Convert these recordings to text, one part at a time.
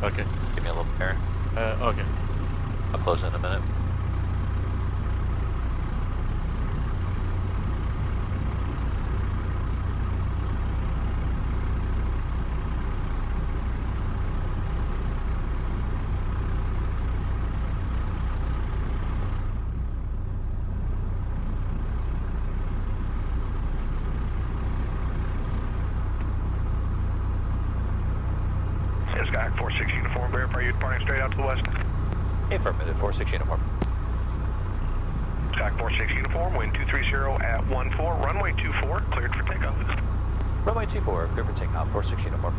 Okay. Give me a little air. Okay. I'll close in a minute. Sky 46 uniform, verify you departing straight out to the west. Affirmative, 46 uniform. Sky 46 uniform, wind 230 at 14, runway 24, cleared for takeoff. Runway 24, clear for takeoff, 46 uniform.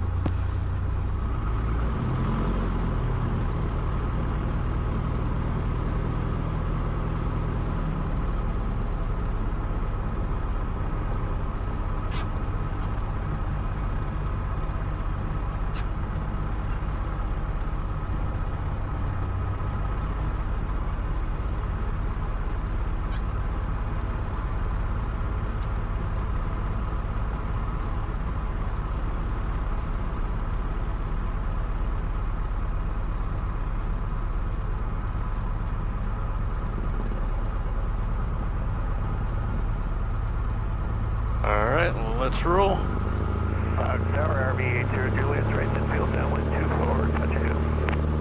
Alright, let's roll. Tower RV80 Juliet, straight to field downwind 24, touch and go.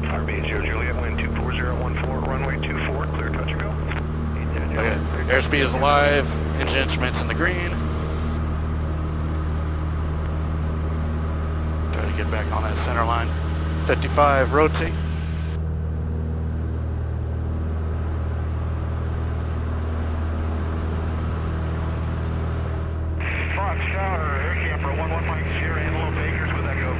RV80 Juliet, wind 24014, runway 24, clear, touch and go. Okay, airspeed is alive, engine instruments in the green. Try to get back on that center line. 55, rotate. Fox Tower, Air Camper 11 Mike Sierra, Antelope Acres, with Echo.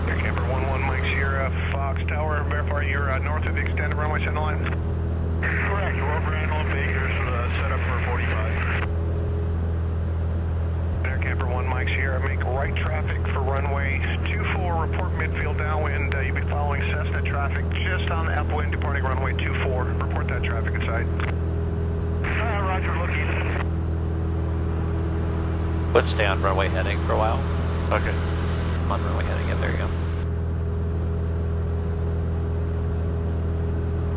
Air Camper 11 Mike Sierra, Fox Tower, verify you're north of the extended runway center line. Correct, we're over Antelope Acres, set up for 45. Air Camper 1 Mike Sierra, make right traffic for runway 24, report midfield downwind. You'll be following Cessna traffic just on the upwind, departing runway 24. Report that traffic inside. Roger, looking. Let's stay on runway heading for a while. Okay. On runway heading, yeah, there you go.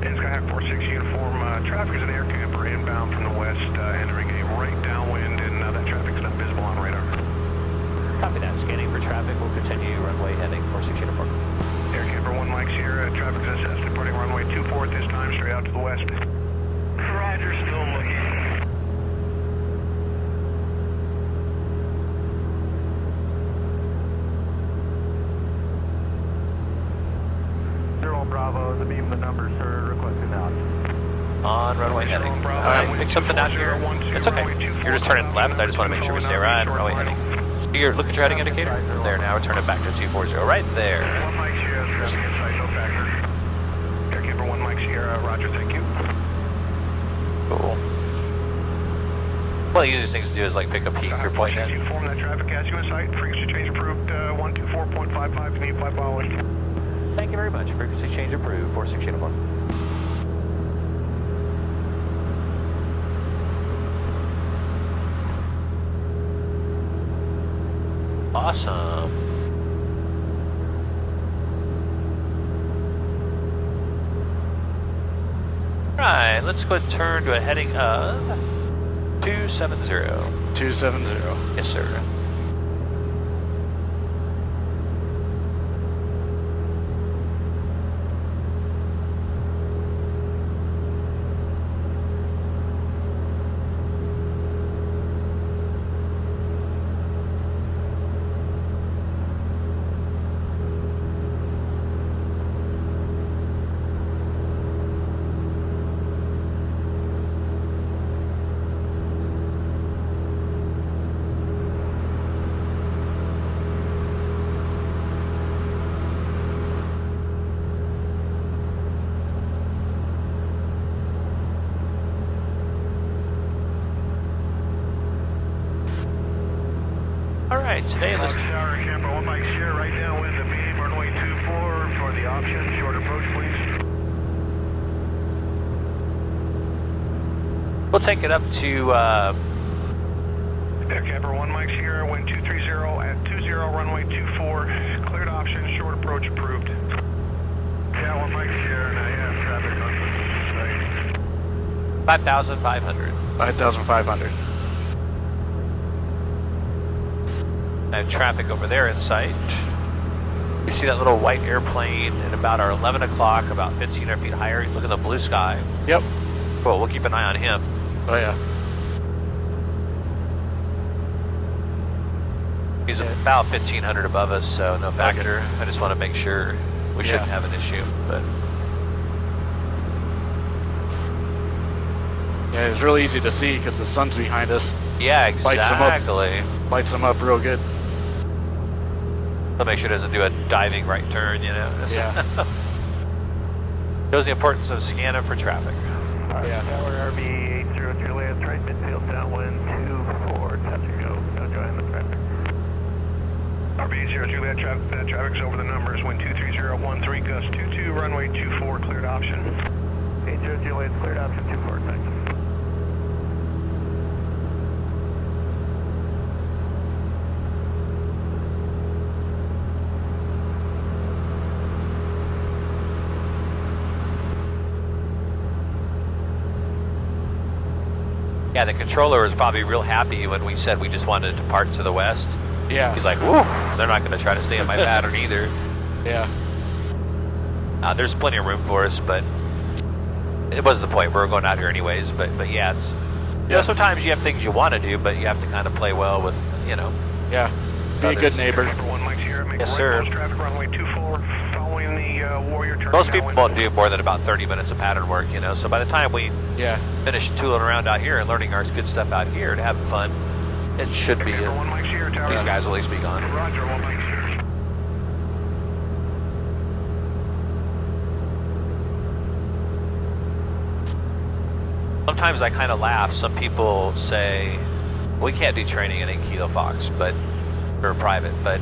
In Skyhawk 46 uniform, traffic is an Air Camper inbound from the west, entering a right downwind, and that traffic is not visible on radar. Copy that. Scanning for traffic. We'll continue runway heading 46 uniform. Air Camper 1 Mike Sierra, traffic is assessed, departing runway 24 at this time, straight out to the west. Roger, still looking. Bravo, the beam, the numbers, sir, requesting out. On runway heading. Pick something out here. It's okay. You're just turning left. I just want to make sure we stay right. Runway heading. Here, look at your heading indicator. There, now turn it back to 240. Right there. 1 Mike Sierra, traffic inside, no factor. Air Camper 1 Mike Sierra, roger, thank you. Cool. One of the easiest things to do is like pick a peak you're pointing at. Inform that traffic as you in sight. Frequency change approved 124.55. Need flight following. Thank you very much. Frequency change approved. 46 uniform. Awesome. Right, let's go ahead and turn to a heading of 270. 270. Yes, sir. Alright, today let's... Tower Camper 1 Mike Sierra, right now with the beam, runway 24 for the option, short approach please. We'll take it up to, Camper 1 Mike's here, wind 230 at 20, runway 24, cleared option, short approach approved. Yeah, 1 Mike's here, and I have traffic on the site. 5,500. 5,500. I have traffic over there in sight. You see that little white airplane at about our 11 o'clock, about 1,500 feet higher. Look at the blue sky. Yep. Cool, we'll keep an eye on him. Oh yeah. He's about 1,500 above us, so no factor. Okay. I just want to make sure we shouldn't have an issue. But yeah, it's really easy to see because the sun's behind us. Yeah, exactly. Lights them up real good. So make sure it doesn't do a diving right turn, you know. Yeah. Shows the importance of scanning for traffic. Yeah. Tower RB 800 lands right midfield downwind 24, touch and go. No join the traffic. RB 800 land that traffic's over the numbers, wind 23013, gust 22, runway 24, cleared option. 800 lands cleared option 24, thanks. Yeah, the controller was probably real happy when we said we just wanted to depart to the west. Yeah. He's like, whoo, they're not going to try to stay in my pattern either. Yeah. There's plenty of room for us, but it wasn't the point. We were going out here anyways. But yeah, it's you know, sometimes you have things you want to do, but you have to kind of play well with, you know. Yeah. Be a good neighbor. Yes, sir. Traffic runway 24, following the Warrior turn. Most people won't do more than about 30 minutes of pattern work, you know. So by the time we finish tooling around out here and learning our good stuff out here and having fun, it should be. These guys will at least be gone. Roger, 1 Mike's here. Sometimes I kind of laugh. Some people say, we can't do training in 8 Kilo Fox, but for private, but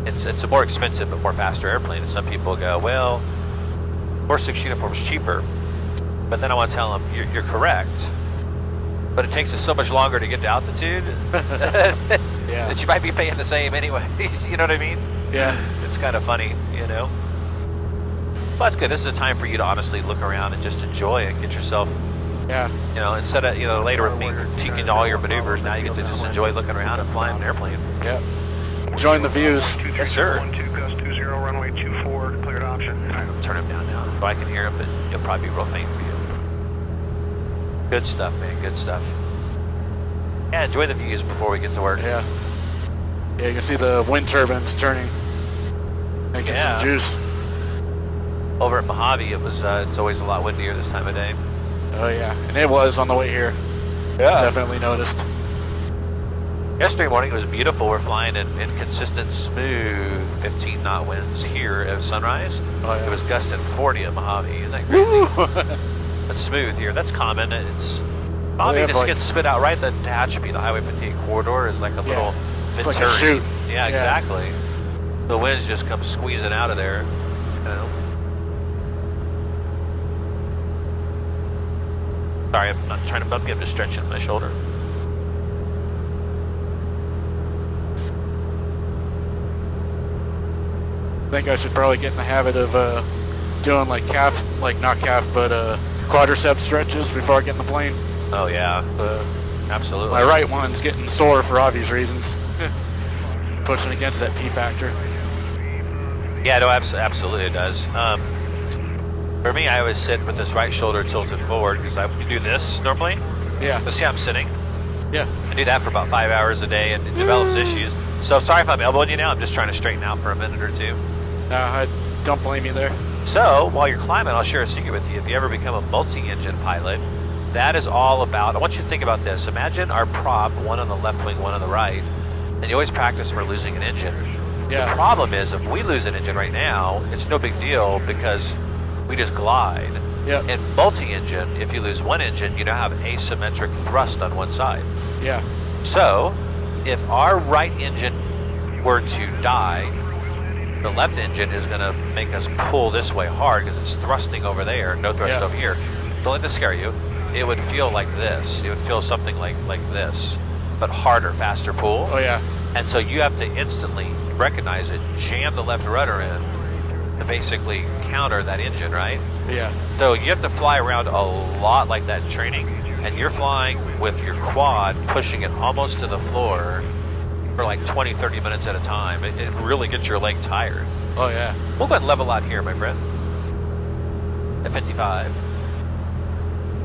it's a more expensive but more faster airplane. And some people go, well, 4-6 uniform's cheaper. But then I want to tell them, you're correct. But it takes us so much longer to get to altitude that you might be paying the same anyways. You know what I mean? Yeah. It's kind of funny, you know. Well, that's good. This is a time for you to honestly look around and just enjoy it. Get yourself, you know, instead of, you know, later with me critiquing all your maneuvers, now you get to just enjoy looking around and flying an airplane. Yeah. Enjoying the views. Yes, sir. 12, gust 20, runway 24, cleared option. All right, I'll turn him down now. So I can hear him, but he'll probably be real faint for you. Good stuff, man. Good stuff. Yeah, enjoy the views before we get to work. Yeah. Yeah, you can see the wind turbines turning, making some juice. Over at Mojave, it was. It's always a lot windier this time of day. Oh yeah, and it was on the way here. Yeah. Definitely noticed. Yesterday morning it was beautiful. We're flying in consistent, smooth 15-knot winds here at sunrise. Oh, yeah. It was gusting 40 at Mojave. Isn't that crazy? But smooth here. That's common. It's Mojave just gets spit out right. The Tehachapi, the Highway 58 corridor, is like a little it's like a chute. Yeah, exactly. The winds just come squeezing out of there. You know? Sorry, I'm not trying to bump you. I'm just stretching my shoulder. I think I should probably get in the habit of doing like not calf, but quadricep stretches before I get in the plane. Oh yeah, absolutely. My right one's getting sore for obvious reasons. Pushing against that P factor. Yeah, no, absolutely it does. For me, I always sit with this right shoulder tilted forward because I do this normally. Yeah. But see how I'm sitting? Yeah. I do that for about 5 hours a day and it develops issues. So sorry if I'm elbowing you now. I'm just trying to straighten out for a minute or two. I don't blame you there. So while you're climbing, I'll share a secret with you. If you ever become a multi-engine pilot, that is all about, I want you to think about this. Imagine our prop, one on the left wing, one on the right, and you always practice for losing an engine. Yeah. The problem is if we lose an engine right now, it's no big deal because we just glide. Yeah. In multi-engine, if you lose one engine, you now have asymmetric thrust on one side. Yeah. So if our right engine were to die, the left engine is going to make us pull this way hard because it's thrusting over there, no thrust over here. Don't let this scare you. it would feel like this. It would feel something like this, but harder, faster pull. Oh yeah. And so you have to instantly recognize it, jam the left rudder in to basically counter that engine, right? Yeah. So you have to fly around a lot like that in training, and you're flying with your quad, pushing it almost to the floor for like 20, 30 minutes at a time. It really gets your leg tired. Oh yeah. We'll go ahead and level out here, my friend. At 55.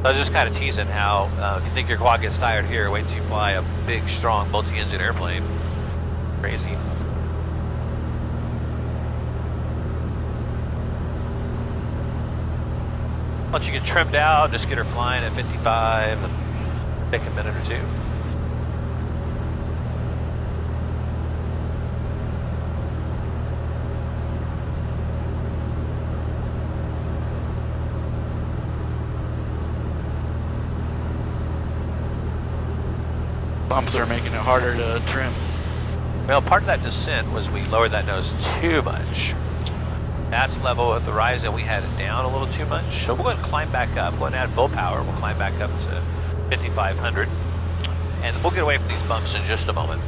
I was just kind of teasing how if you think your quad gets tired here, wait till you fly a big, strong, multi-engine airplane. Crazy. Once you get trimmed out, just get her flying at 55 and take a minute or two. Bumps are making it harder to trim. Well, part of that descent was we lowered that nose too much. That's level with the rise, and we had it down a little too much. So we'll go ahead and climb back up. We'll go ahead and add full power. We'll climb back up to 5,500. And we'll get away from these bumps in just a moment.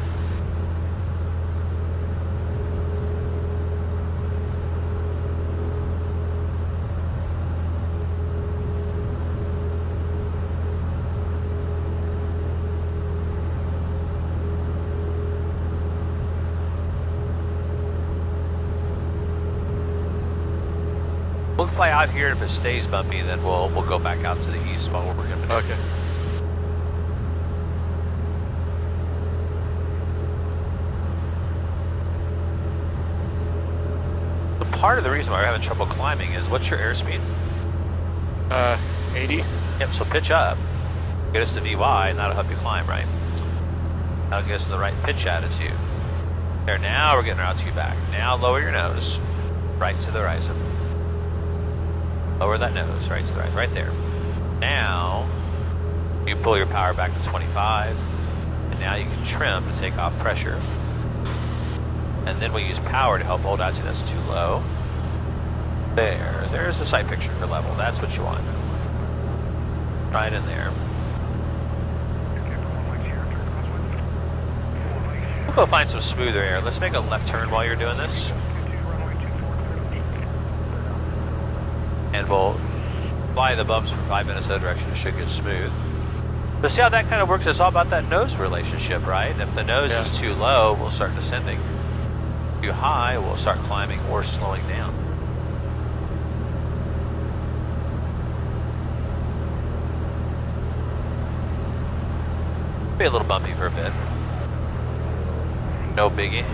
We'll fly out here. If it stays bumpy, then we'll go back out to the east while we're going to. Okay. So part of the reason why we're having trouble climbing is, what's your airspeed? 80. Yep. So pitch up, get us to VY, and that'll help you climb, right? That'll get us in the right pitch attitude. There. Now we're getting our altitude back. Now lower your nose, right to the horizon. Lower that nose, right to the right, right there. Now, you pull your power back to 25, and now you can trim to take off pressure. And then we use power to help hold altitude that's too low. There's the sight picture for level. That's what you want. Right in there. We'll go find some smoother air. Let's make a left turn while you're doing this. And we'll fly the bumps for 5 minutes in that direction. It should get smooth. But see how that kind of works? It's all about that nose relationship, right? If the nose is too low, we'll start descending. Too high, we'll start climbing or slowing down. Be a little bumpy for a bit. No biggie.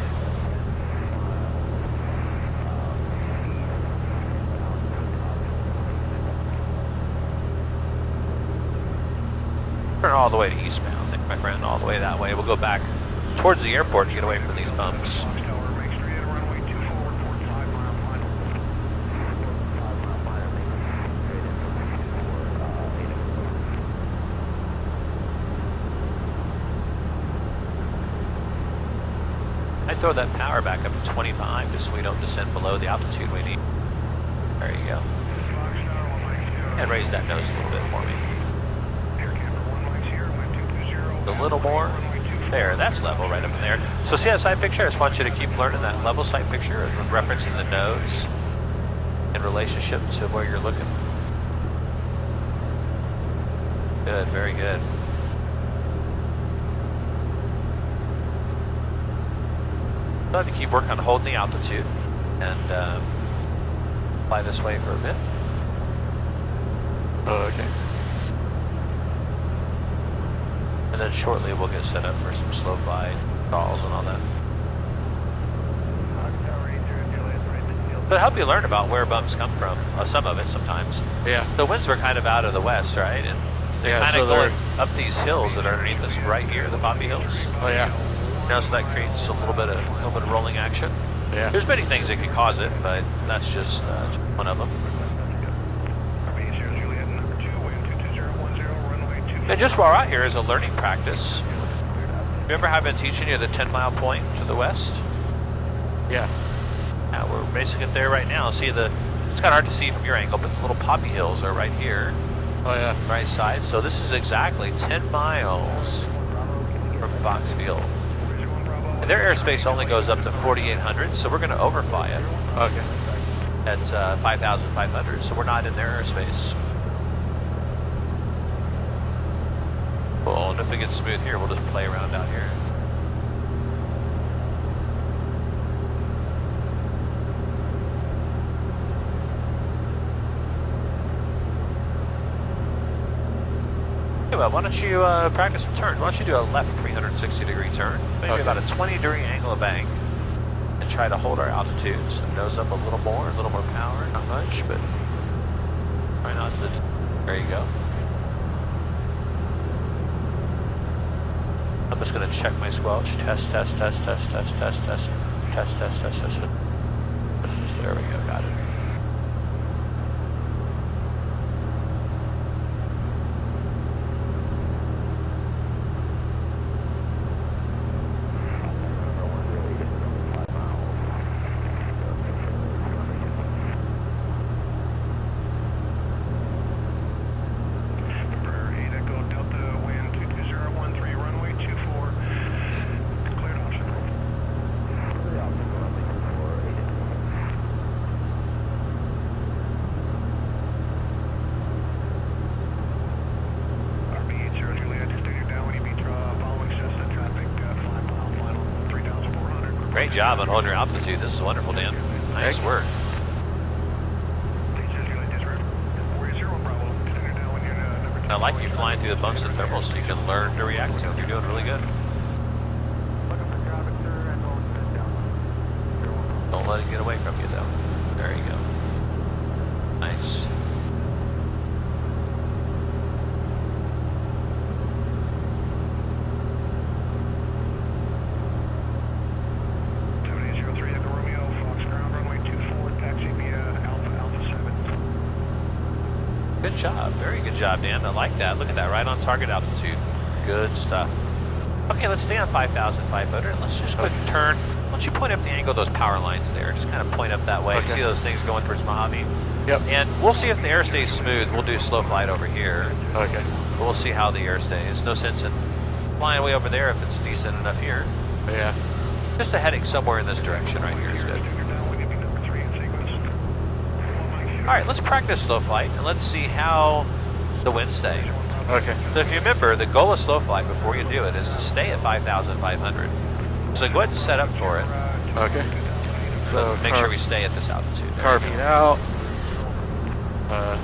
Turn all the way to eastbound, my friend, all the way that way. We'll go back towards the airport to get away from these bumps. I throw that power back up to 25 just so we don't descend below the altitude we need. There you go. And raise that nose a little bit for me. A little more. There, that's level right up in there. So see that sight picture? I just want you to keep learning that level sight picture, referencing the nose in relationship to where you're looking. Good, very good. So I have to keep working on holding the altitude and fly this way for a bit. Oh, okay. And then shortly we'll get set up for some slow glide calls and all that. But help you learn about where bumps come from. Some of it sometimes. Yeah. The winds were kind of out of the west, right? And they're kind of going up these hills that are underneath us right here, the Poppy Hills. Oh yeah. You know, so that creates a little bit of rolling action. Yeah. There's many things that can cause it, but that's just one of them. And just while we're out here is a learning practice. Remember how I've been teaching you the 10-mile point to the west? Yeah. Now we're basically there right now. See, it's kind of hard to see from your angle, but the little Poppy Hills are right here. Oh yeah. right side. So this is exactly 10 miles from Fox Field. And their airspace only goes up to 4,800, so we're going to overfly it Okay. at 5,500, so we're not in their airspace. Cool, and if it gets smooth here, we'll just play around out here. Well, why don't you practice some turns? Why don't you do a left 360-degree turn, maybe Okay. about a 20-degree angle of bank, and try to hold our altitude. So nose up a little more power, not much, but try not to. There you go. I'm just going to check my squelch. Test. There we go. Got it. Great job on holding your altitude. This is wonderful, Dan. Nice work. I like you flying through the bumps and thermals so you can learn to react to it. You're doing really good. Don't let it get away from you, though. There you go. Nice. Good job. Very good job, Dan. I like that. Look at that. Right on target altitude. Good stuff. Okay, let's stay on 5,500 and let's just quick turn. Why don't you point up the angle of those power lines there? Just kind of point up that way. Okay. See those things going towards Mojave? Yep. And we'll see if the air stays smooth. We'll do slow flight over here. Okay. We'll see how the air stays. No sense in flying way over there if it's decent enough here. Yeah. Just a heading somewhere in this direction right here is good. All right, let's practice slow flight and let's see how the winds stay. Okay. So if you remember, the goal of slow flight before you do it is to stay at 5,500. So go ahead and set up for it. Okay. So Make sure we stay at this altitude. There carve we it go. out.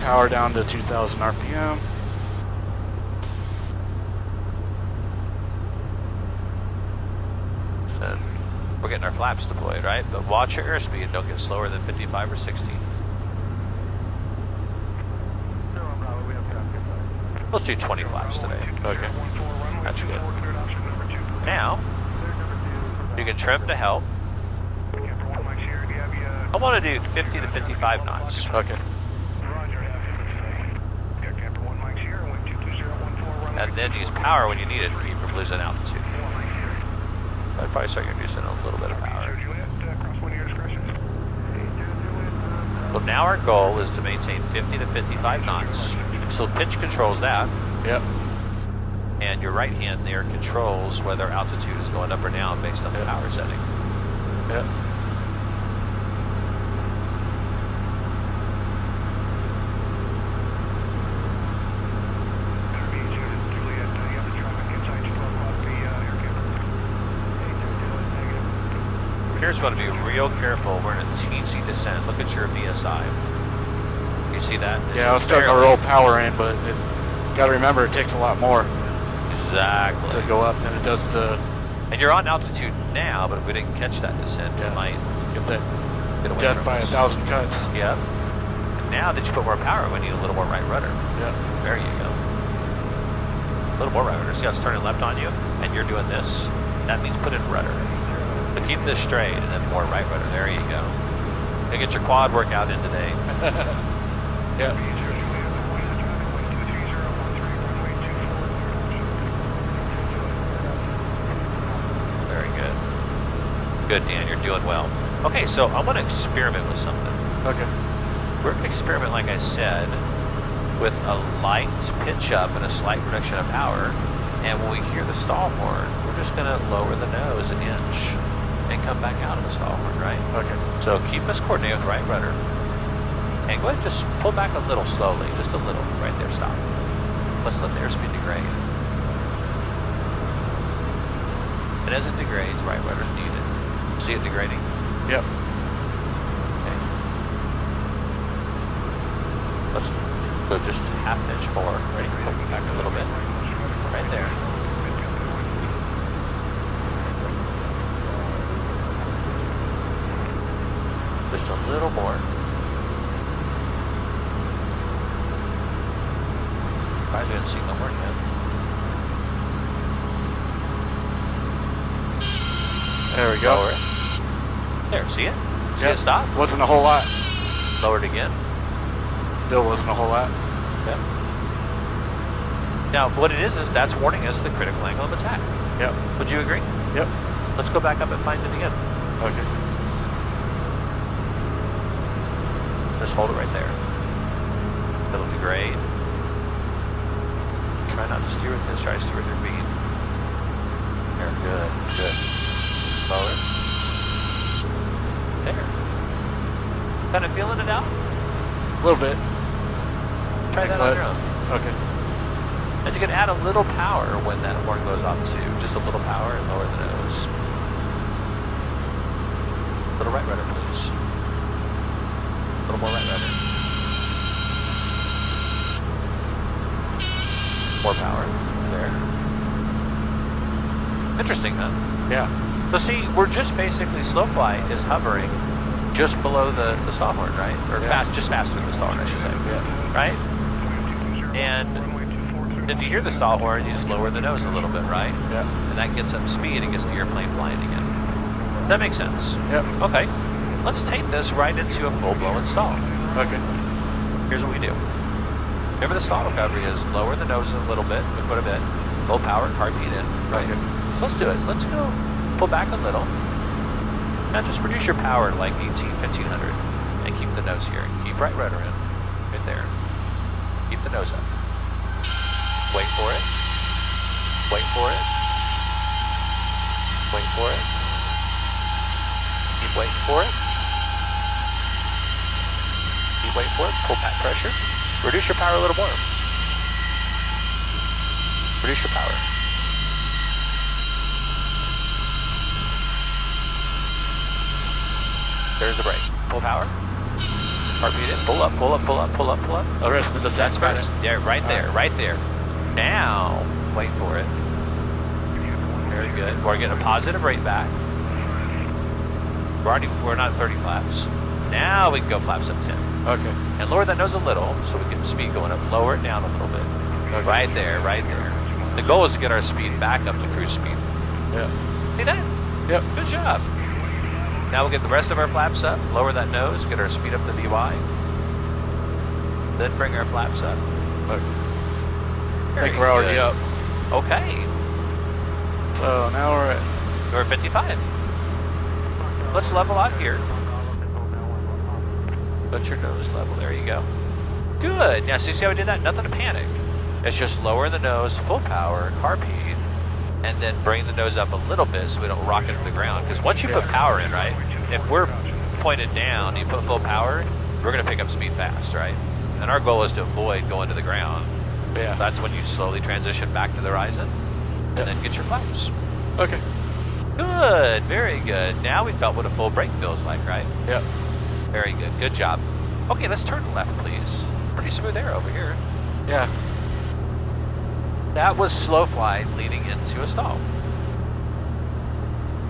Power down to 2,000 RPM. And we're getting our flaps deployed, right? But watch your airspeed. Don't get slower than 55 or 60. Let's do 20 flaps today. Okay. That's good. Now, you can trim to help. I want to do 50 to 55 knots. Okay. And then use power when you need it to keep from losing altitude. I'd probably start introducing a little bit of power. So now our goal is to maintain 50 to 55 knots. So pitch controls that. Yep. And your right hand there controls whether altitude is going up or down based on the power setting. Yep. Here's what to be real careful. We're in a teensy descent. Look at your VSI. You see that? Yeah, I was starting to roll power in, but got to remember it takes a lot more Exactly. to go up than it does to And you're on altitude now, but if we didn't catch that descent, Yeah. it might get that get away death from by us. 1,000 cuts. Yep. And now that you put more power, we need a little more right rudder. Yep. There you go. A little more right rudder. See how it's turning left on you? And you're doing this. That means put in rudder. So keep this straight and then more right rudder. There you go. You get your quad workout in today. Yep. Very good. Good, Dan. You're doing well. Okay, so I want to experiment with something. Okay. We're going to experiment, like I said, with a light pitch up and a slight reduction of power. And when we hear the stall horn, we're just going to lower the nose an inch and come back out of the stall horn, right? Okay. So keep us coordinated with right rudder. And go ahead and just pull back a little slowly, just a little. Right there, stop. Let's let the airspeed degrade. And as it degrades, right rudder's needed. See it degrading? Yep. Okay. Let's go just half an inch more. Ready? Pull it back a little bit. Right there. Just a little more. Guys, we didn't see no more yet. There we go. Lower it. There, see it? See Yep. it stop? Wasn't a whole lot. Lower it again. Still wasn't a whole lot. Yep. Now, what it is that's warning us the critical angle of attack. Yep. Would you agree? Yep. Let's go back up and find it again. Okay. Just hold it right there. It'll degrade. Try not to steer with this. Try to steer with your feet. There, good, good. Lower. There. Kind of feeling it out? A little bit. Try that on your own. Okay. And you can add a little power when that horn goes off too. Just a little power and lower the nose. Little right rudder, please. A little more right rudder. More power. There. Interesting, huh? Yeah. So see, we're just basically slow flight is hovering just below the stall horn, right? Or Yeah. just faster than the stall horn, I should say. Yeah. Right? And if you hear the stall horn, you just lower the nose a little bit, right? Yeah. And that gets up speed and gets the airplane flying again. That makes sense. Yep. Okay. Let's take this right into a full-blown stall. Okay. Here's what we do. Remember the stall recovery is lower the nose a little bit, quite a bit, full power, heartbeat in, right? Okay. So let's do it. Let's go pull back a little. Now just reduce your power to like 1500 and keep the nose here. Keep right rudder in, right there. Keep the nose up. Wait for it. Wait for it. Wait for it. Keep waiting for it. Keep waiting for it. Pull back pressure. Reduce your power a little more. Reduce your power. There's the brake. Pull power. Heartbeat in. Pull up, pull up, pull up, pull up, pull up. The rest of the That's first. Yeah, right there, right there. Now, wait for it. Very good. We're getting a positive rate back. We're not at 30 flaps. Now we can go flaps up 10. Okay. And lower that nose a little so we get speed going up. Lower it down a little bit. Okay. Right there, right there. The goal is to get our speed back up to cruise speed. Yeah. See that? Yep. Good job. Now we'll get the rest of our flaps up, lower that nose, get our speed up to VY. Then bring our flaps up. Okay. I Very think we're already good. up. Okay. So now we're at. We're at 55. Let's level out here. Let your nose level. There you go. Good. Now see how we did that? Nothing to panic. It's just lower the nose, full power, heartbeat, and then bring the nose up a little bit so we don't rock it to the ground. Because once you put power in, right? If we're pointed down, you put full power, we're going to pick up speed fast, right? And our goal is to avoid going to the ground. Yeah. That's when you slowly transition back to the horizon, and then get your flaps. Okay. Good, very good. Now we felt what a full brake feels like, right? Yep. Very good, good job. Okay, let's turn left, please. Pretty smooth air over here. Yeah. That was slow flight leading into a stall.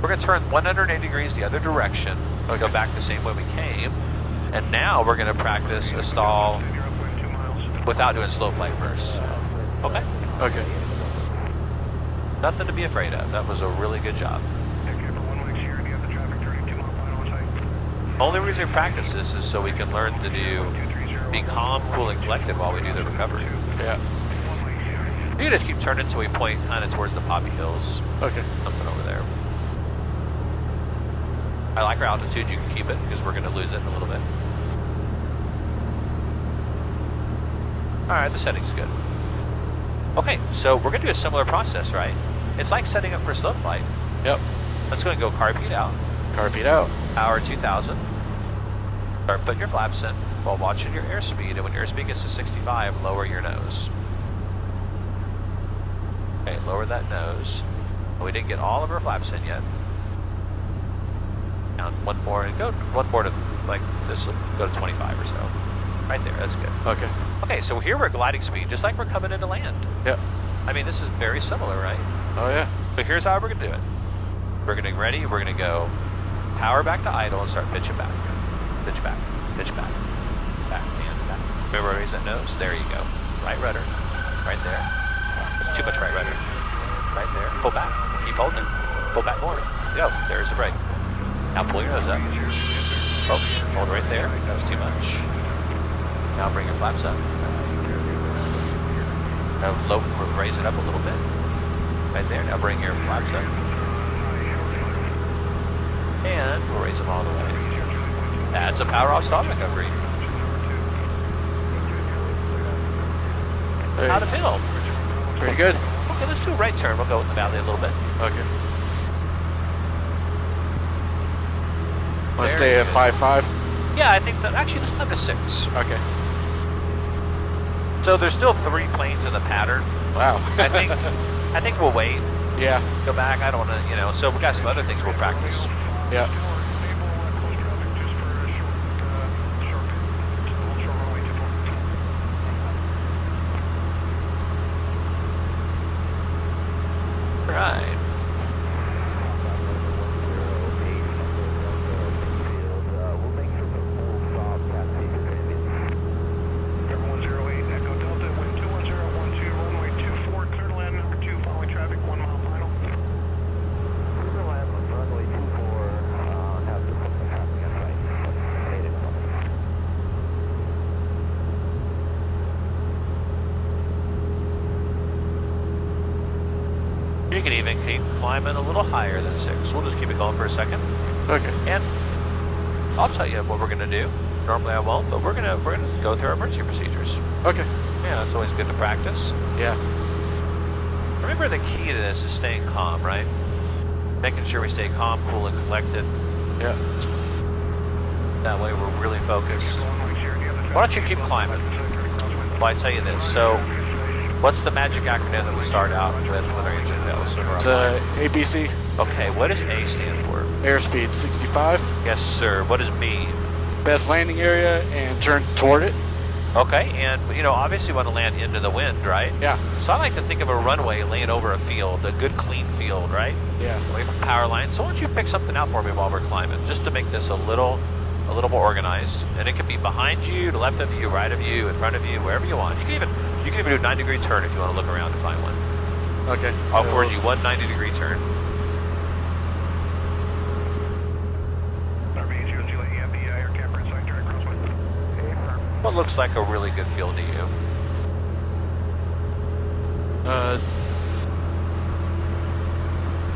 We're going to turn 180 degrees the other direction. We'll go back the same way we came. And now we're going to practice a stall without doing slow flight first. Okay? Okay. Nothing to be afraid of. That was a really good job. Only reason we practice this is so we can learn to be calm, cool, and collected while we do the recovery. Yeah. You just keep turning until we point kind of towards the Poppy Hills. Okay. Something over there. I like our altitude. You can keep it because we're going to lose it in a little bit. Alright, the setting's good. Okay, so we're going to do a similar process, right? It's like setting up for slow flight. Yep. Let's go and go carb heat out. Carb heat out. Power 2000. Start putting your flaps in while watching your airspeed. And when your airspeed gets to 65, lower your nose. Okay, lower that nose. We didn't get all of our flaps in yet. Down one more and go one more to like this will go to 25 or so. Right there, that's good. Okay. Okay, so here we're gliding speed, just like we're coming into land. Yep. I mean, this is very similar, right? Oh yeah. So here's how we're gonna do it. We're gonna get ready, we're gonna go power back to idle and start pitching back. Pitch back, pitch back, back and back. Remember, raise that nose. There you go. Right rudder, right there. That's too much right rudder. Right there. Pull back. Keep holding it. Pull back more. Go. There's the brake. Now pull your nose up. Oh, hold right there. That was too much. Now bring your flaps up. Now raise it up a little bit. Right there. Now bring your flaps up. And we'll raise them all the way. That's a power off stall recovery. Hey, How'd it feel? pretty good. Okay, let's do a right turn. We'll go in the valley a little bit. Okay. Let's Very stay at good. 5.5. Yeah, I think that actually let's climb to 6. Okay. So there's still 3 planes in the pattern. Wow. I think we'll wait. Yeah. Go back. I don't want to, so we got some other things we'll practice. Yeah. Right. You can even keep climbing a little higher than 6. We'll just keep it going for a second. Okay. And I'll tell you what we're going to do. Normally I won't, but we're gonna go through our emergency procedures. Okay. Yeah, it's always good to practice. Yeah. Remember, the key to this is staying calm, right? Making sure we stay calm, cool, and collected. Yeah. That way we're really focused. Why don't you keep climbing? Well, I tell you this. So, what's the magic acronym that we start out with our engine bells? It's ABC. Okay, what does A stand for? Airspeed 65. Yes, sir. What does B? Best landing area and turn toward it. Okay, and obviously you want to land into the wind, right? Yeah. So I like to think of a runway laying over a field, a good clean field, right? Yeah. Away from power lines. So why don't you pick something out for me while we're climbing, just to make this a little more organized. And it can be behind you, to left of you, right of you, in front of you, wherever you want. You can even do a 90-degree turn if you want to look around and find one. Okay. I'll forward you one 90-degree turn. What looks like a really good field to you?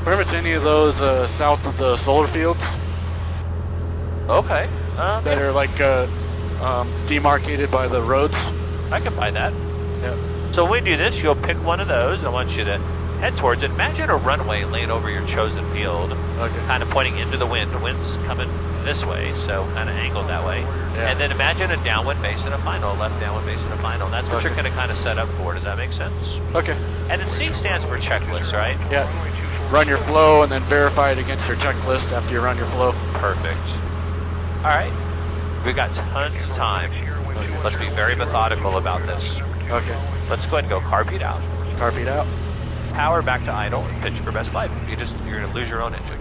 Pretty much any of those south of the solar fields Okay. that are like demarcated by the roads. I can find that. Yeah. So when we do this, you'll pick one of those. I want you to head towards it. Imagine a runway laying over your chosen field, Okay. kind of pointing into the wind. The wind's coming this way, so kind of angled that way. Yeah. And then imagine a downwind base and a final, left downwind base and a final. That's what Okay. you're going to kind of set up for. Does that make sense? Okay. And then C stands for checklist, right? Yeah. Run your flow and then verify it against your checklist after you run your flow. Perfect. All right. We've got tons of time. Let's be very methodical about this. Okay. Let's go ahead and go carb heat out. Carb heat out. Power back to idle and pitch for best glide. You're going to lose your own engine.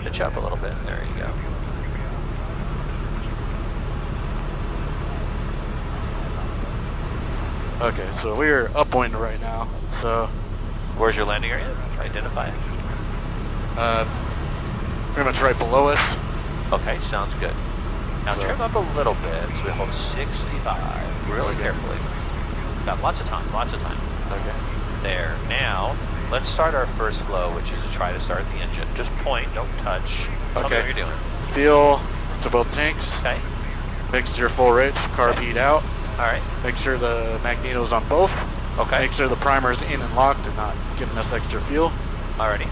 Pitch up a little bit. There you go. Okay, so we're upwind right now. So Where's your landing area? Identify it. pretty much right below us. Okay, sounds good. Now So- trim up a little bit so we hold 65 really Okay. carefully. Got lots of time, lots of time. Okay. There. Now, let's start our first flow, which is to try to start the engine. Just point, don't touch. Tell me Okay. what you're doing. Feel to both tanks. Okay. Mixture full rich, carb heat out. All right. Make sure the magneto's on both. Okay. Make sure the primer's in and locked and not giving us extra fuel. Alrighty.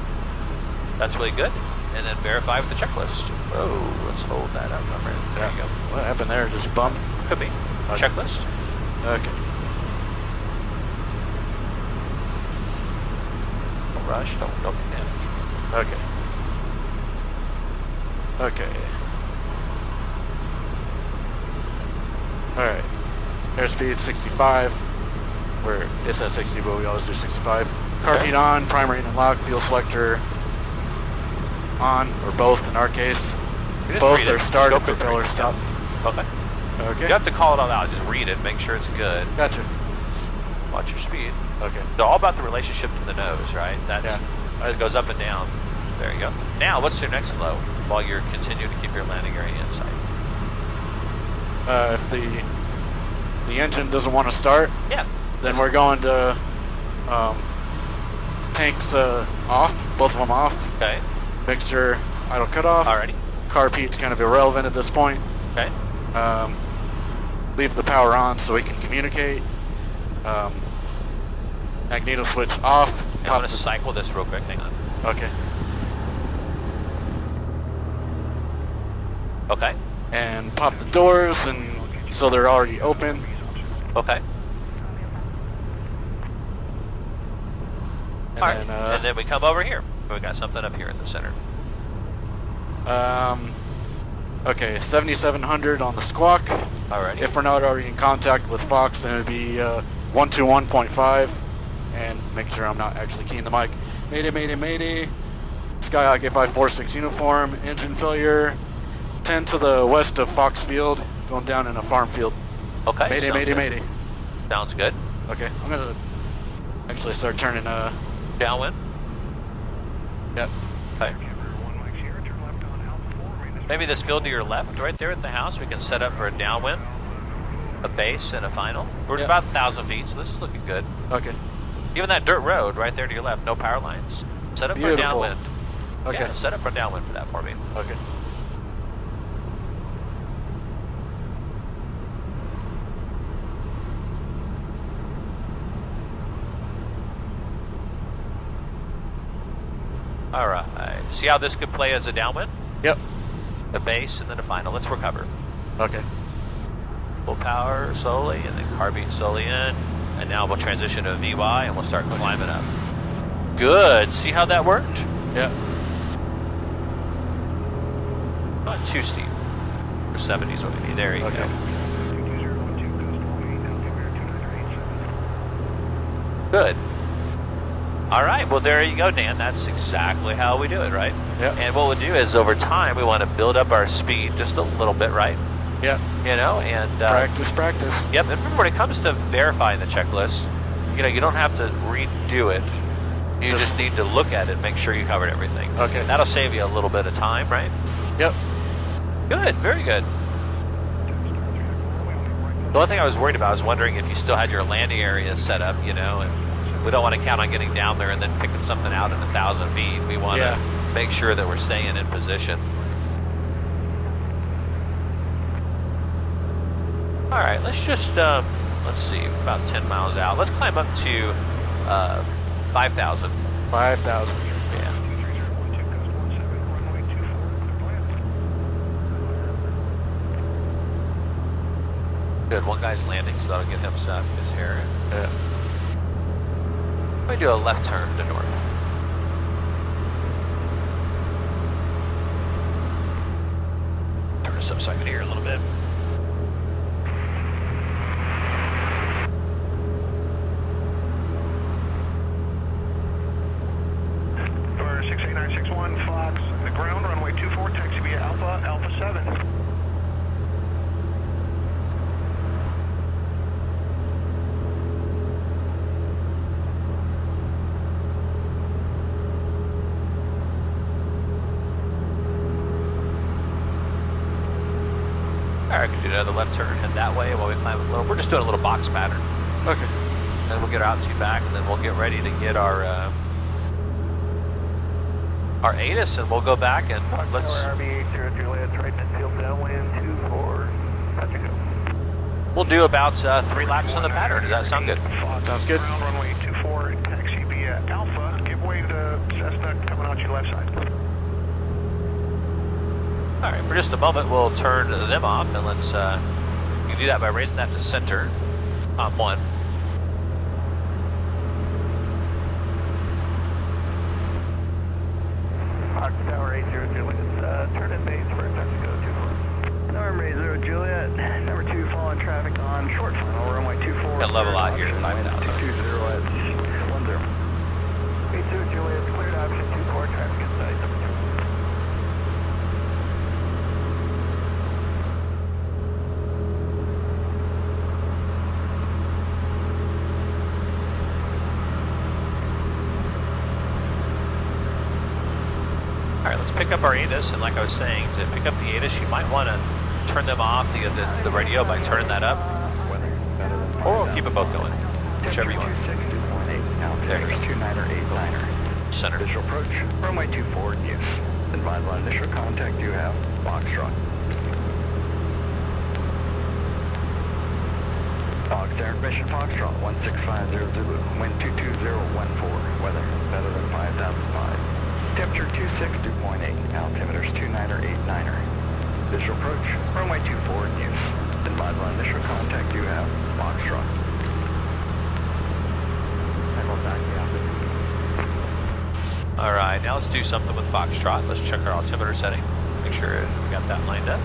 That's really good. And then verify with the checklist. Oh, let's hold that up, my friend. There you go. What happened there? Just bump? Could be. Okay. Checklist. Okay. Don't rush. Don't panic. Okay. Okay. Alright. Airspeed 65. It says 60, but we always do 65. Carb heat on, primer in and lock, fuel selector on, or both in our case. You just Both read are it. started, Go quick, propeller read it. stop. Okay. Okay. You have to call it all out. Just read it. Make sure it's good. Gotcha. Watch your speed. Okay. It's all about the relationship to the nose, right? That's Yeah. It goes up and down. There you go. Now, what's your next flow while you're continuing to keep your landing area in sight? If the engine doesn't want to start, Yeah. then we're going to tanks off, both of them off. Okay. Mixture idle cutoff. Alrighty. Carb heat's kind of irrelevant at this point. Okay. Leave the power on so we can communicate. Magneto switch off. Now I'm going to cycle this real quick. Hang on. Okay. Okay. And pop the doors, and so they're already open. Okay. And All right. then, And then we come over here. We got something up here in the center. Okay, 7700 on the squawk. Alrighty. If we're not already in contact with Fox, then it'd be 121.5. And make sure I'm not actually keying the mic. Mayday, mayday, mayday. Skyhawk A546 uniform, engine failure. 10 to the west of Fox Field, going down in a farm field. Okay. Mayday, sounds mayday, good. mayday. Sounds good. Okay, I'm gonna actually start turning, Downwind. yep. Okay. Maybe this field to your left, right there at the house, we can set up for a downwind, a base, and a final. We're Yeah. about 1,000 feet, so this is looking good. Okay, Even that dirt road right there to your left, no power lines. Set up for a Beautiful. downwind. okay, Yeah, set up for a downwind for that for me. okay. All right. See how this could play as a downwind? Yep, A base and then a final. Let's recover. okay. Full power slowly, and then carbine slowly in. And now we'll transition to VY, and we'll start climbing up. Good. See how that worked? Yep, Not too steep. For 70s what we need. There you okay. go. Good. All right. Well, there you go, Dan. That's exactly how we do it, right? Yep. And what we'll do is over time, we want to build up our speed just a little bit, right? Yep, You know, and practice. Yep, and remember when it comes to verifying the checklist, you know, you don't have to redo it. You just need to look at it and make sure you covered everything. Okay. And that'll save you a little bit of time, right? Yep, Good, very good. The only thing I was worried about, I was wondering if you still had your landing area set up, you know, and we don't want to count on getting down there and then picking something out in 1,000 feet. We want to make sure that we're staying in position. All right, let's just, let's see, about 10 miles out. Let's climb up to 5,000. 5,000. Yeah. Good, one guy's landing, so that'll get him set up his hair. Yeah. Let me do a left turn to north. Turn us up so I can hear a little bit. For 68961 Fox, the ground, runway 24, taxi via Alpha 7. All right, I can do another left turn, head that way while we climb a little. We're just doing a little box pattern. Okay. Then we'll get our altitude back, and then we'll get ready to get our ATIS, and we'll go back and let's. Army 800 Juliet, right midfield downwind 24, touch We'll do about 3 laps on the pattern. Does that sound good? Sounds good. Ground runway 24, taxi via Alpha. Give way to Cessna coming out your left side. All right, for just a moment, we'll turn them off, and let's, you can do that by raising that to center, top 1. Fox Tower 80 Juliet, turn in base for touch and go 24. Number 80 Juliet, number 2 falling traffic on short final, runway 24. Got level out here at 5,000. 20 at 10. 80 Juliet, cleared option 24, traffic inside number 2. All right, let's pick up our ATIS, and like I was saying, to pick up the ATIS, you might want to turn them off, the radio, by turning that up, or we'll keep them both going, whichever you want. There we go. 29er, 89er. Center. Visual approach, runway 24 in use. Advise on initial contact you have, Foxtrot. Fox Air Mission Foxtrot, 1650 Zulu, wind 22014, weather better than 5005. Temperature 26.8, altimeter's 29er, 89er. Visual approach, runway 24 in use. Advise on initial contact you have, Foxtrot. All right, now let's do something with Foxtrot. Let's check our altimeter setting, make sure we got that lined up.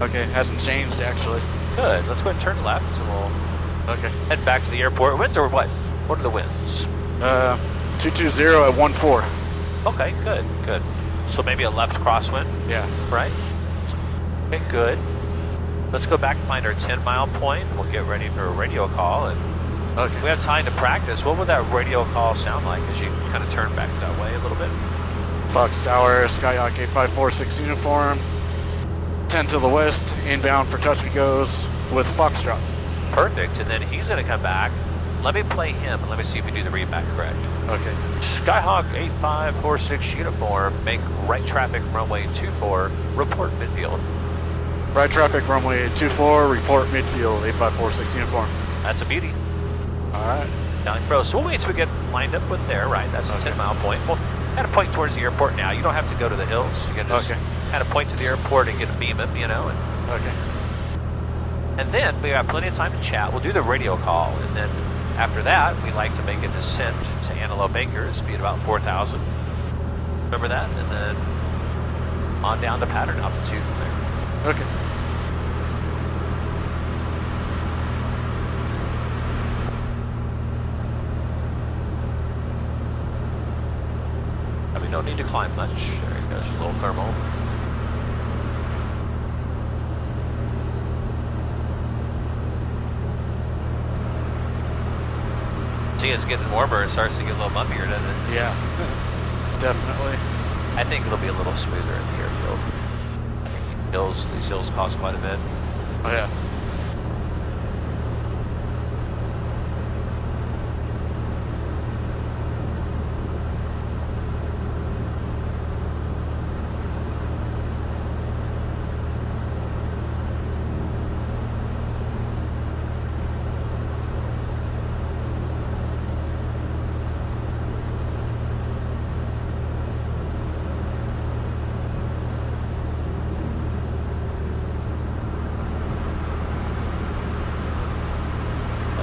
Okay, hasn't changed actually. Good, let's go ahead and turn left, and we'll Okay. head back to the airport. Winds or what? What are the winds? 220 at 14. Okay, good, good. So maybe a left crosswind, Yeah. right? Okay, good. Let's go back and find our 10-mile point. We'll get ready for a radio call, and Okay. we have time to practice. What would that radio call sound like as you kind of turn back that way a little bit? Fox Tower, Skyhawk 8546 uniform. 10 to the west, inbound for touch and goes with Foxtrot. Perfect, and then he's going to come back. Let me play him, and let me see if we do the readback correct. Okay. Skyhawk 8546 uniform, make right traffic runway 24, report midfield. Right traffic runway 24, report midfield 8546 uniform. That's a beauty. Alright. Down bro. So we'll wait till we get lined up with there, right? That's a 10-mile point. We'll kind of point towards the airport now. You don't have to go to the hills. You can just kind of point to the airport and get a beam him, you know. Okay. And then we got plenty of time to chat. We'll do the radio call, and then after that, we like to make a descent to Antelope Acres, be at about 4,000. Remember that? And then on down to pattern altitude from there. Okay. I mean, no need to climb much. There he goes, a little thermal. See, it's getting warmer. It starts to get a little bumpier, doesn't it? Yeah. Definitely. I think it'll be a little smoother in the airfield. I think these hills cost quite a bit. Oh yeah.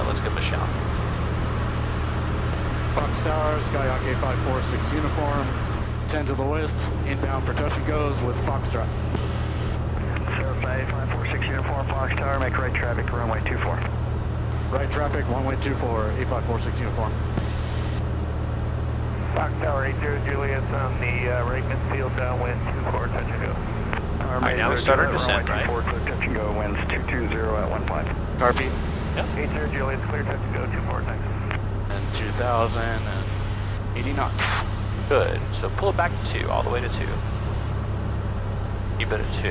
Let's give him a shout. Fox Tower, Skyhawk 8546 uniform. 10 to the west, inbound for touch and goes with Foxtrot. Sarah 8546 uniform, Fox Tower, make right traffic, runway 24. Right traffic, runway 24, 8546 uniform. Fox Tower 80 Juliet's on the right midfield downwind 24, touch and go. All right, now we start our descent, right? 24, clear touch and go, winds 220 at 15. Carpy. Yep. 80 Juliet's clear touch and go, 24, thanks. And 2,080 knots. Good. So pull it back to 2, all the way to 2. Keep it at 2.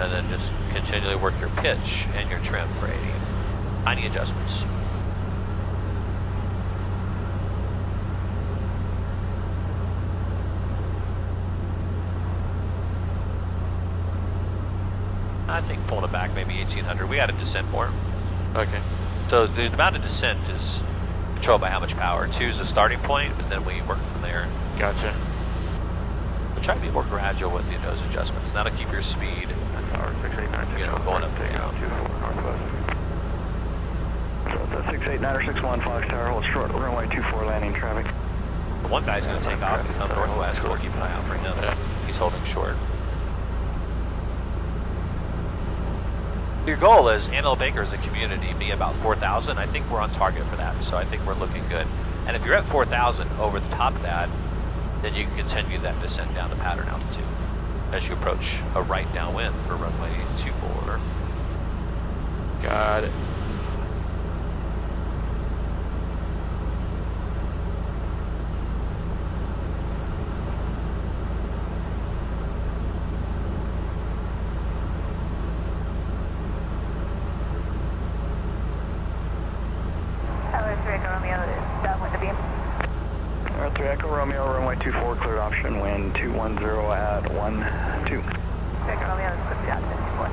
And then just continually work your pitch and your trim for 80. Tiny adjustments. I think pulling it back maybe 1800. We got a descent for him. Okay. So the amount of descent is controlled by how much power. 2 is the starting point, but then we work from there. Gotcha. We'll try to be more gradual with the nose adjustments. That'll keep your speed, going up and down. So it's 689 or 61 Fox Tower, hold short, runway 24 landing traffic. One guy's going to take off and come northwest. We'll keep an eye out for him. Yeah. He's holding short. Your goal is Antelope Acres, the community, be about 4,000. I think we're on target for that, so I think we're looking good. And if you're at 4,000 over the top of that, then you can continue that descent down to pattern altitude as you approach a right downwind for runway 24. Got it. Echo Romeo, runway 24, cleared option, wind 210 at 12. Echo Romeo, cleared option 24.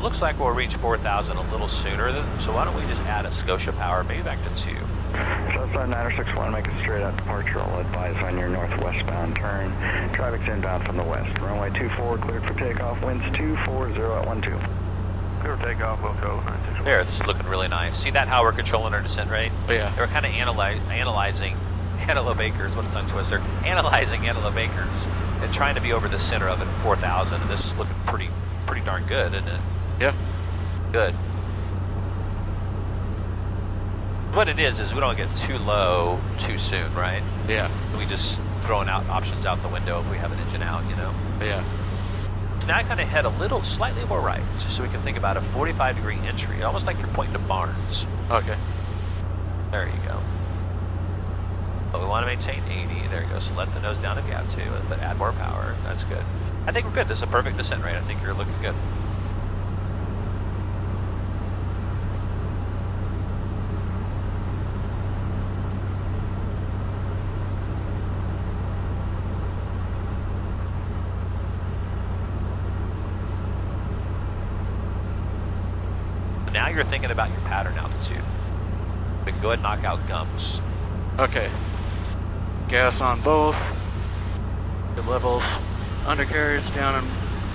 Looks like we'll reach 4,000 a little sooner, so why don't we just add a Scotia Power, maybe back to 2. Southbound 961, make a straight out departure. I'll advise on your northwestbound turn. Traffic's inbound from the west. Runway 24, cleared for takeoff. Winds 240 at 12. Clear for takeoff, we'll go 961. There, this is looking really nice. See that how we're controlling our descent rate? Yeah. They were kind of analyzing Antelope Acres, what a tongue twister, analyzing Antelope Acres and trying to be over the center of it at 4,000, and this is looking pretty darn good, isn't it? Yeah. Good. What it is we don't get too low too soon, right? Yeah. We just throwing out options out the window if we have an engine out, you know? Yeah. So now I kind of head a little, slightly more right, just so we can think about a 45-degree entry, almost like you're pointing to Barnes. Okay. There you go. But we want to maintain 80. There you go. So let the nose down if you have to, but add more power. That's good. I think we're good. This is a perfect descent rate. I think you're looking good. Now you're thinking about your pattern altitude. We can go ahead and knock out gums. Okay. Gas on both. Good levels. Undercarriage down and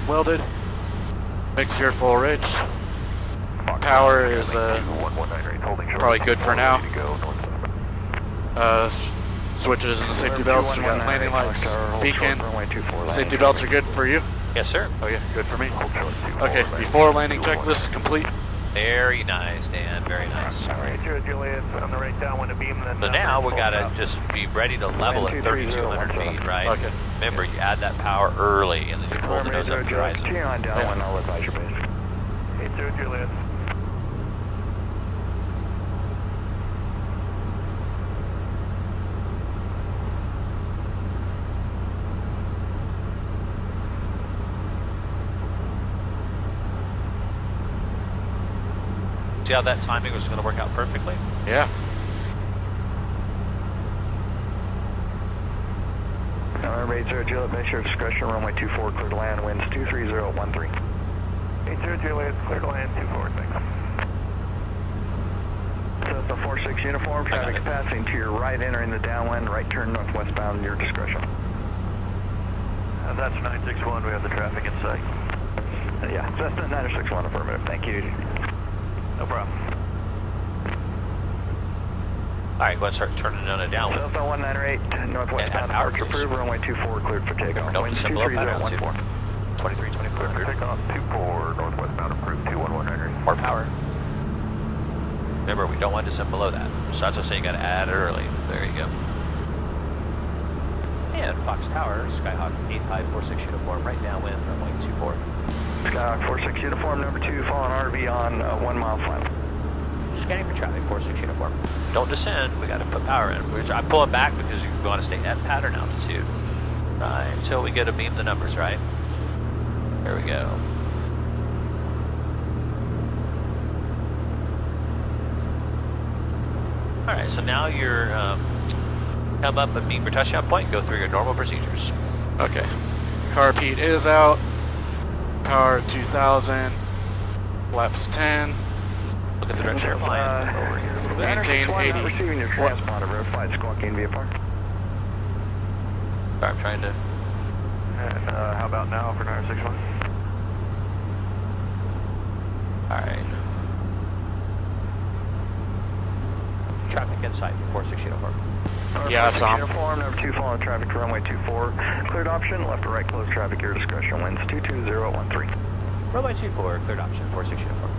welded. Mixture full rich. Power is probably good for now. Switches and the safety belts. We got landing lights, beacon. Safety belts are good for you? Yes, sir. Oh yeah, good for me. Okay, before landing checklist is complete. Very nice, Dan. Very nice. All right, Juliet, on the right downwind of beam. So now we gotta just be ready to level at 3,200 feet, right? Okay. Remember, you add that power early, and then you pull the nose up the horizon. Key on downwind, I'll advise your base. 80 Juliet. See how that timing was going to work out perfectly? Yeah. Remember 80 Juliet, make sure discretion, runway 24, clear to land, winds 23013. 80 Juliet, clear to land, 246. So it's a 46 uniform, traffic passing to your right, entering the downwind, right turn northwestbound, your discretion. That's 961, we have the traffic in sight. Yeah, Cessna 961, affirmative, thank you. No problem. All right, go ahead and start turning on a downwind. Cessna 198, northwestbound, departure approved, runway 24, cleared for takeoff. Nope, Wind descend below pattern 23014. 2324 clear. Takeoff 24, northwestbound, approved, 21100. More power. Remember, we don't want to descend below that. So that's what I'm saying, you got to add it early. There you go. And Fox Tower, Skyhawk 8546 uniform, right downwind, runway 24. Skyhawk 46 uniform, number 2, fallen RV on 1 mile final. Scanning for traffic, 46 uniform. Don't descend, we gotta put power in. I'm pulling back because you want to stay at pattern altitude. Right, until we get to beam the numbers, right? There we go. Alright, so now you're come up and beam your touchdown point and go through your normal procedures. Okay. Carb heat is out. Power 2000. Flaps 10. Look at the direction you're flying. Over here a little bit. Maintain 80. Not receiving your transponder, verified squawking via park. Sorry, I'm trying to... And how about now for 961? Alright. Traffic inside, 46 uniform. Yeah, I saw him. Uniform, number 2, following traffic to runway 24. Cleared option, left or right, closed traffic, your discretion, winds 22013. Runway 24, cleared option, 46 uniform.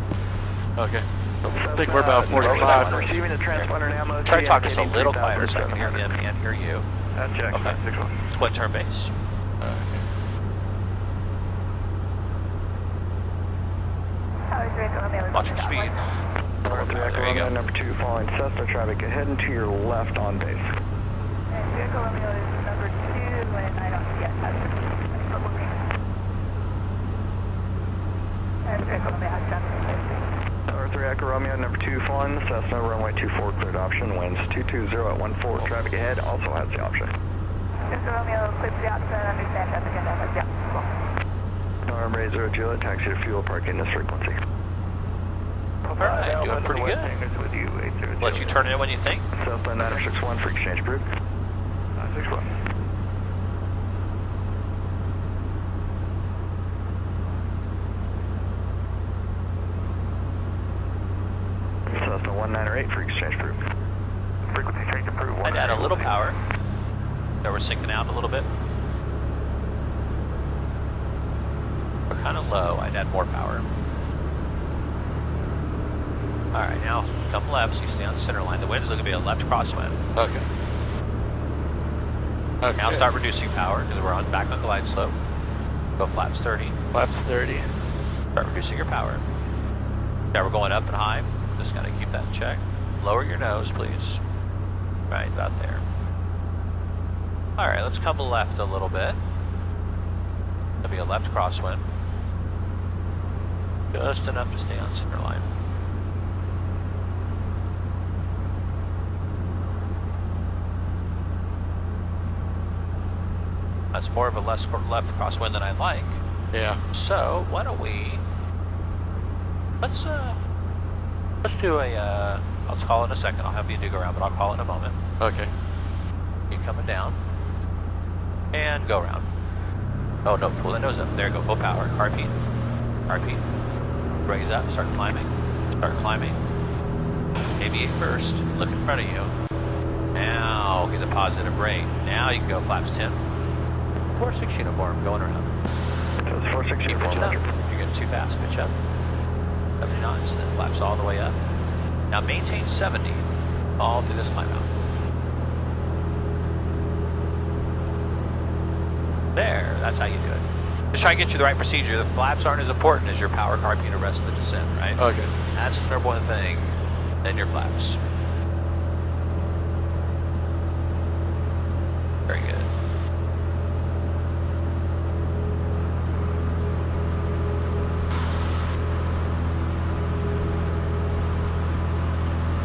Okay. I think we're about 45. Receiving the transponder now, mode. Try to talk just a little quieter so I can hear him and hear you. That's Jack, Okay. 61. Split turn base. Watch your speed. There you go. Number 2, following Cessna traffic ahead and to your left on base. And Vehicle Romeo is number 2, and I don't yet have it. And Vehicle Romeo has done Tower 3 Echo Romeo, number 2, following the Cessna, runway 24, cleared option, winds 220 at 14. Traffic ahead also has the option. Vehicle Romeo, clear for the option, understand traffic and damage, yeah. Tower Ray 0 Juliet, taxi to fuel, parking this frequency. Alright, doing pretty good. With you, 800. Let you turn it in when you think. Southbound 961 for exchange approved. 961. Cessna 198 for exchange approved. Frequency change approved. I'd add a little power. That we're sinking out a little bit. We're kind of low. I'd add more power. Alright, now come left so you stay on the center line. The wind's going to be a left crosswind. Okay. Okay. Now start reducing power because we're back on glide slope. Go flaps 30. Flaps 30. Start reducing your power. Now we're going up and high. Just got to keep that in check. Lower your nose, please. Right, about there. Alright, let's come left a little bit. There'll be a left crosswind. Just enough to stay on center line. That's more of a left crosswind than I like. Yeah. So why don't we? Let's do a. I'll call it in a second. I'll have you dig around, but I'll call it in a moment. Okay. You coming down and go around. Oh no! Pull the nose up. There you go. Full power. Carb heat. Carb heat. Raise up. Start climbing. Start climbing. Aviate first. Look in front of you. Now get a positive rate. Now you can go flaps 10. 46 uniform going around. So it's 46 Keep uniform. pitching up. You're getting too fast. Pitch up. 70 knots, then flaps all the way up. Now maintain 70 all through this climb out. There, that's how you do it. Just try to get you the right procedure. The flaps aren't as important as your power carb unit rest of the descent, right? Okay. That's the number one thing. Then your flaps. Very good.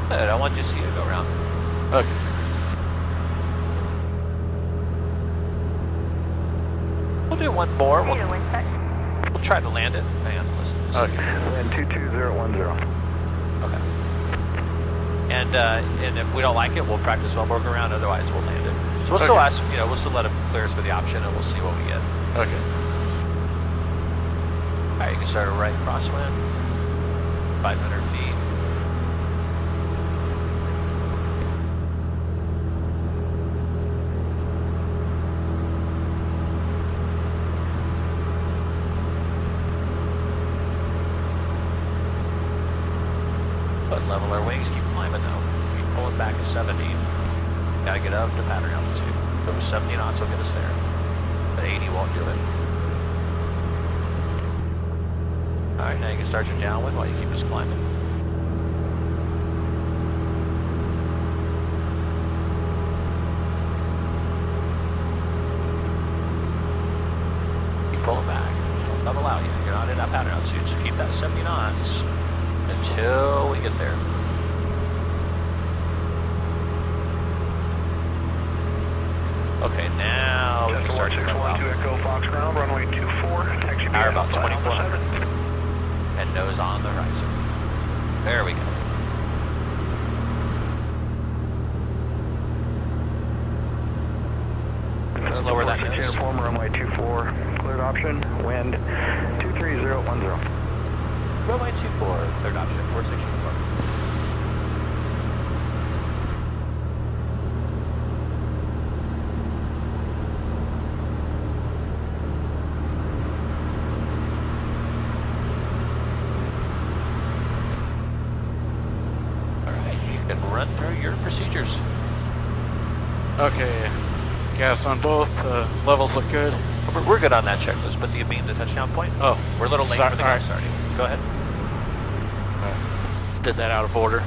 Good, I want you to see it go around. Okay. We'll do one more. Need a wind check. We'll try to land it. Hang on, listen. Okay. Wind 22010. Okay. And if we don't like it, we'll practice one more go around. Otherwise, we'll land it. So we'll still Okay. ask, we'll still let them clear us for the option, and we'll see what we get. Okay. All right, you can start a right crosswind, 500 feet. But level our wings, keep climbing though. Keep pulling back to 70. Gotta get up to pattern altitude. So 70 knots will get us there. But 80 won't do it. Alright, now you can start your downwind while you keep us climbing. lap out at altitude, so keep that 70 knots until we get there. Okay, now we can start to come out. 2 Echo Fox ground, runway 24, taxi Power about 2400. And nose on the horizon. There we go. Let's lower that nose. Uniform, runway 24, cleared option, wind 23010. Runway 24, cleared option, 46 uniform. Alright, you can run through your procedures. Okay, gas on both. Levels look good. We're good on that checklist, but do you mean the touchdown point? Oh, We're a little late sorry, for the all car right. starting. Go ahead. Did that out of order.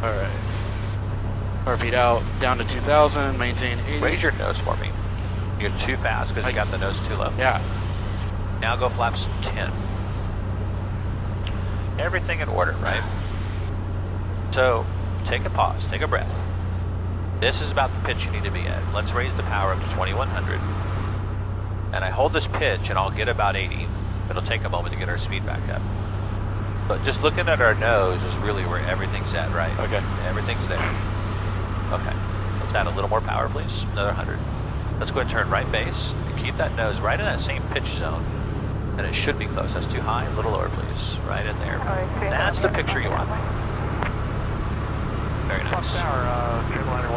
All right. RP'd out down to 2,000. Maintain 80. Raise your nose for me. You're too fast because you got the nose too low. Yeah. Now go flaps 10. Everything in order, right? So take a pause, take a breath. This is about the pitch you need to be at. Let's raise the power up to 2100. And I hold this pitch and I'll get about 80. It'll take a moment to get our speed back up. But just looking at our nose is really where everything's at, right? Okay. Everything's there. Okay. Let's add a little more power, please. Another 100. Let's go ahead and turn right base and keep that nose right in that same pitch zone. And it should be close. That's too high. A little lower, please. Right in there. That's the picture you want. Very nice.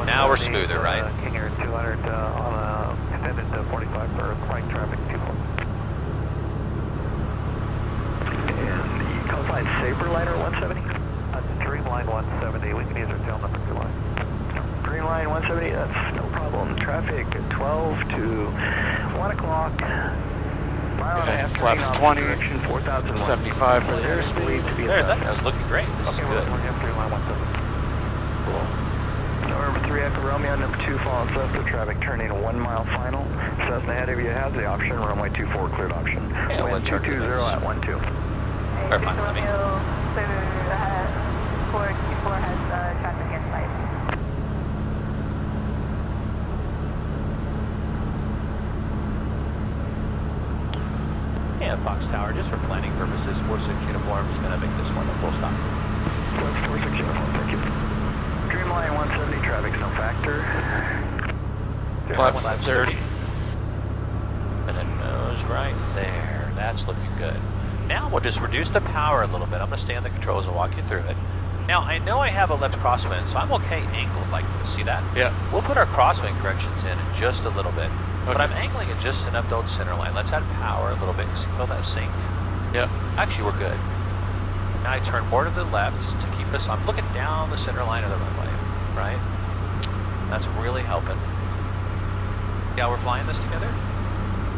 Now we're smoother, right? King Air 200 on extended 45 for right traffic 24. And the call sign Saberliner 170? Dreamline 170. We can use our tail number 2 line. Dreamline 170, that's no problem. Traffic 12 to 1 o'clock. Mile and a half Flaps turning 20, direction 4001. 75 for the airspeed. There, that nose looking great. This Okay, is we're good. Dreamline 170. Cool. Number 3 Echo Romeo, number 2 following Cessna, traffic turning 1 mile final. Cessna ahead of you has the option, runway 24 cleared option. Yeah, Wind let's turn to 220 this. at 12. Or fine, let me- Romeo, clear ahead. 424 has traffic in sight. And Fox Tower, just for planning purposes, 46 uniform is going to make this one a full stop. That's 46 uniform, thank you. Dreamline 170, traffic's no factor. Flaps Flaps 30. And it nose right there. That's looking good. Now we'll just reduce the power a little bit. I'm going to stay on the controls and walk you through it. Now, I know I have a left crosswind, so I'm okay angled like this. See that? Yeah. We'll put our crosswind corrections in just a little bit. But Okay. I'm angling it just enough to hold center line. Let's add power a little bit. Feel that sink? Yeah. Actually, we're good. Now I turn more to the left to keep us. I'm looking down the center line of the runway, right? That's really helping. Yeah, we're flying this together.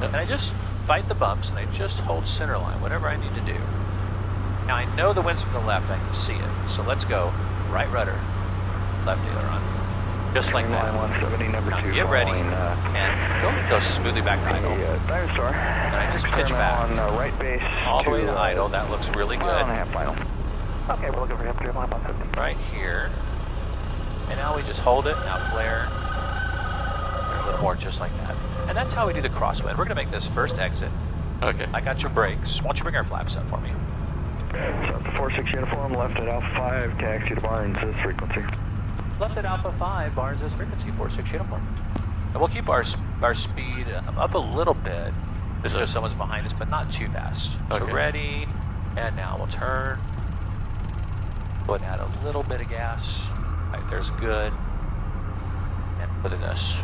And I just fight the bumps and I just hold center line, whatever I need to do. Now I know the wind's from the left, I can see it. So let's go right rudder, left aileron. Just like that. Dreamline 170, number Now 2 get ready following, and go smoothly back to idle. Diamond Star. And I just pitch back. On right base All the way to idle. That looks really mile and a good. half final. Okay, we're looking for him, Dreamline 170. Right here. And now we just hold it, now flare. And a little more just like that. And that's how we do the crosswind. We're gonna make this first exit. Okay. I got your brakes. Why don't you bring our flaps up for me? So 46 uniform, left at Alpha 5, taxi to Barnes, this frequency. Left at Alpha 5, Barnes is frequency 46 uniform. And we'll keep our speed up a little bit. It's just someone's behind us, but not too fast. So Okay. ready, and now we'll turn. Go ahead and add a little bit of gas. Right there's good. And put in this.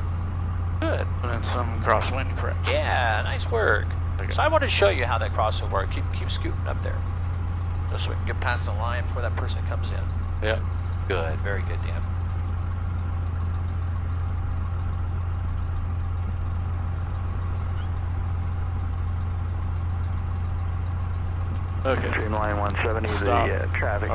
Good. Put in some crosswind correct. Yeah, nice work. Okay. So I wanted to show you how that cross will work. Keep scooting up there. Just so we can get past the line before that person comes in. Yeah. Good, very good, Dan. Okay. Dreamline 170, Stop. the traffic